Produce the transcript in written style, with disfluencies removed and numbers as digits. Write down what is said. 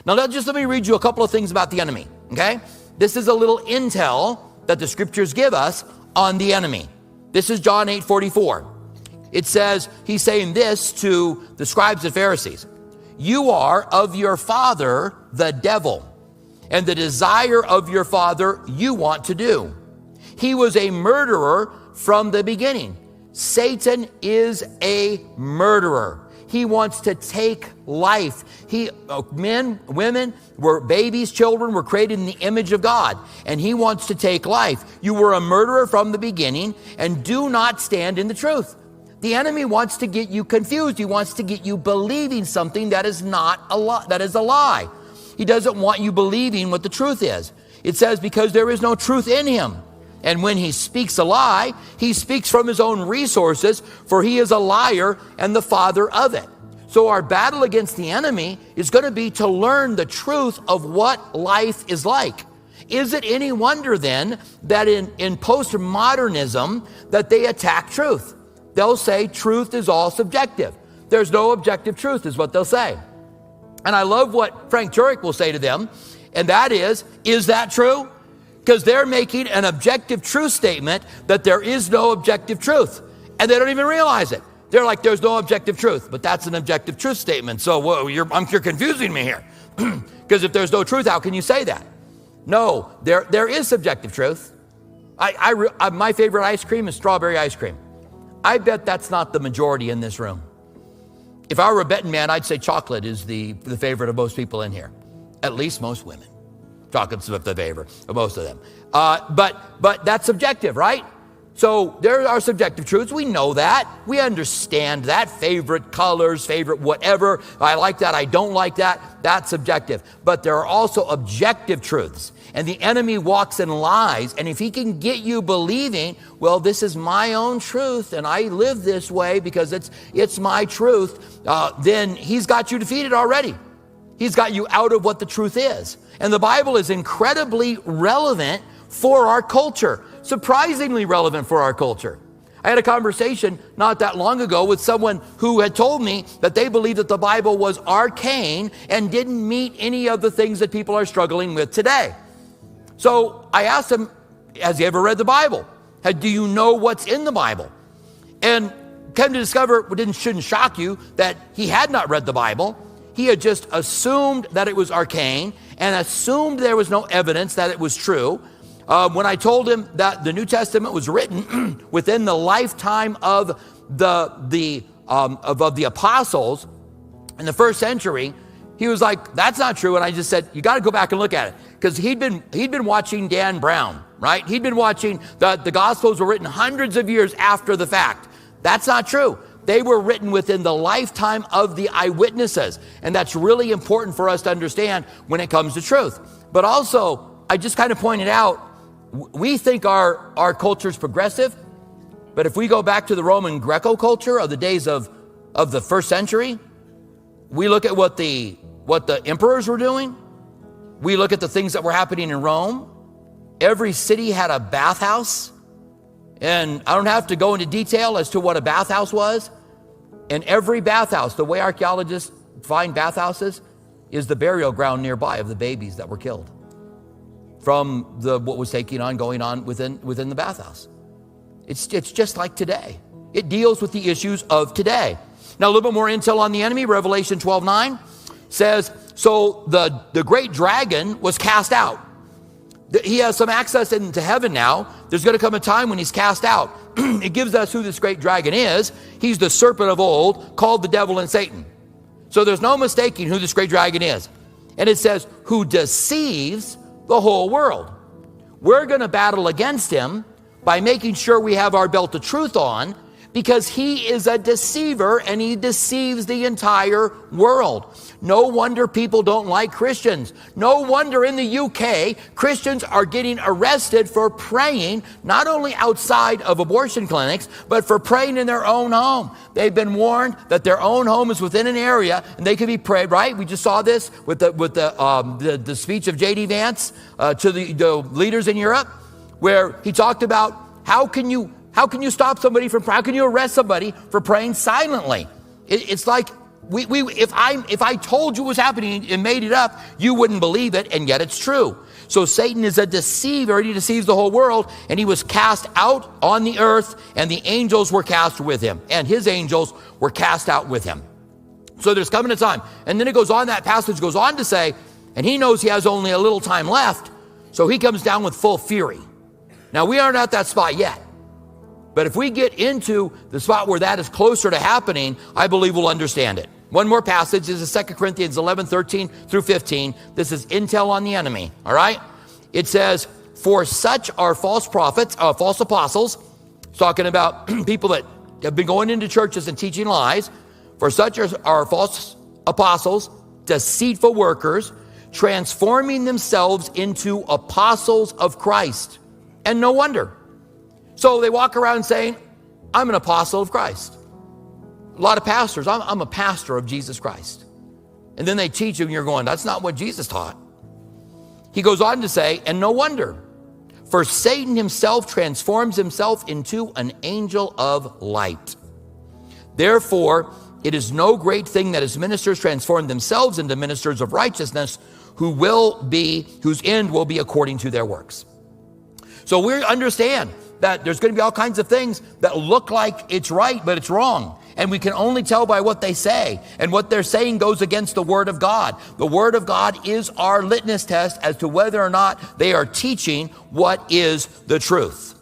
Now, let me read you a couple of things about the enemy, okay? This is a little intel that the scriptures give us on the enemy. This is John 8:44. It says, he's saying this to the scribes and Pharisees. You are of your father, the devil, and the desire of your father you want to do. He was a murderer from the beginning. Satan is a murderer. He wants to take life. Men, women, babies, children were created in the image of God, and he wants to take life. You were a murderer from the beginning and do not stand in the truth. The enemy wants to get you confused. He wants to get you believing something that is not a lie, that is a lie. He doesn't want you believing what the truth is. It says, because there is no truth in him. And when he speaks a lie, he speaks from his own resources, for he is a liar and the father of it. So our battle against the enemy is going to be to learn the truth of what life is like. Is it any wonder then that in postmodernism that they attack truth? They'll say truth is all subjective. There's no objective truth is what they'll say. And I love what Frank Turek will say to them, and that is that true? Because they're making an objective truth statement that there is no objective truth, and they don't even realize it. They're like, there's no objective truth, but that's an objective truth statement. So you're confusing me here. Because if there's no truth, how can you say that? No, there is subjective truth. My favorite ice cream is strawberry ice cream. I bet that's not the majority in this room. If I were a betting man, I'd say chocolate is the favorite of most people in here. At least most women. Chocolate's the favorite of most of them. But that's subjective, right? So there are subjective truths. We know that. We understand that. Favorite colors, favorite whatever. I like that. I don't like that. That's subjective. But there are also objective truths. And the enemy walks in lies. And if he can get you believing, well, this is my own truth and I live this way because it's my truth, then he's got you defeated already. He's got you out of what the truth is. And the Bible is incredibly relevant for our culture. Surprisingly relevant for our culture. I had a conversation not that long ago with someone who had told me that they believed that the Bible was arcane and didn't meet any of the things that people are struggling with today. So I asked him, has he ever read the Bible? Do you know what's in the Bible? And come to discover, it shouldn't shock you, that he had not read the Bible. He had just assumed that it was arcane and assumed there was no evidence that it was true. When I told him that the New Testament was written within the lifetime of the apostles in the first century, he was like, that's not true. And I just said, you got to go back and look at it. Because he'd been watching Dan Brown, right? He'd been watching the Gospels were written hundreds of years after the fact. That's not true. They were written within the lifetime of the eyewitnesses. And that's really important for us to understand when it comes to truth. But also, I just kind of pointed out, we think our culture is progressive, but if we go back to the Roman Greco culture of the days of the first century, we look at what the emperors were doing. We look at the things that were happening in Rome. Every city had a bathhouse, and I don't have to go into detail as to what a bathhouse was. And every bathhouse, the way archaeologists find bathhouses, is the burial ground nearby of the babies that were killed from what was going on within the bathhouse. It's just like today. It deals with the issues of today. Now, a little bit more intel on the enemy. Revelation 12:9 says, so the great dragon was cast out. He has some access into heaven now. There's going to come a time when he's cast out. It gives us who this great dragon is. He's the serpent of old, called the devil and Satan. So there's no mistaking who this great dragon is. And it says, who deceives the whole world. We're going to battle against him by making sure we have our belt of truth on, because he is a deceiver and he deceives the entire world. No wonder people don't like Christians. No wonder in the UK, Christians are getting arrested for praying, not only outside of abortion clinics, but for praying in their own home. They've been warned that their own home is within an area and they can be prayed, right? We just saw this with the speech of J.D. Vance to the leaders in Europe, where he talked about how can you stop somebody how can you arrest somebody for praying silently? It's like if I told you what was happening and made it up, you wouldn't believe it, and yet it's true. So Satan is a deceiver. He deceives the whole world, and he was cast out on the earth, and the angels were cast with him, and his angels were cast out with him. So there's coming a time. And then it goes on, that passage goes on to say, and he knows he has only a little time left, so he comes down with full fury. Now, we aren't at that spot yet. But if we get into the spot where that is closer to happening, I believe we'll understand it. One more passage. This is 2 Corinthians 11, 13 through 15. This is intel on the enemy, all right? It says, for such are false prophets, false apostles. It's talking about people that have been going into churches and teaching lies. For such are false apostles, deceitful workers, transforming themselves into apostles of Christ. And no wonder. So they walk around saying, I'm an apostle of Christ. A lot of pastors, I'm a pastor of Jesus Christ. And then they teach you and you're going, that's not what Jesus taught. He goes on to say, and no wonder, for Satan himself transforms himself into an angel of light. Therefore, it is no great thing that his ministers transform themselves into ministers of righteousness, whose end will be according to their works. So we understand that there's going to be all kinds of things that look like it's right, but it's wrong. And we can only tell by what they say. And what they're saying goes against the Word of God. The Word of God is our litmus test as to whether or not they are teaching what is the truth.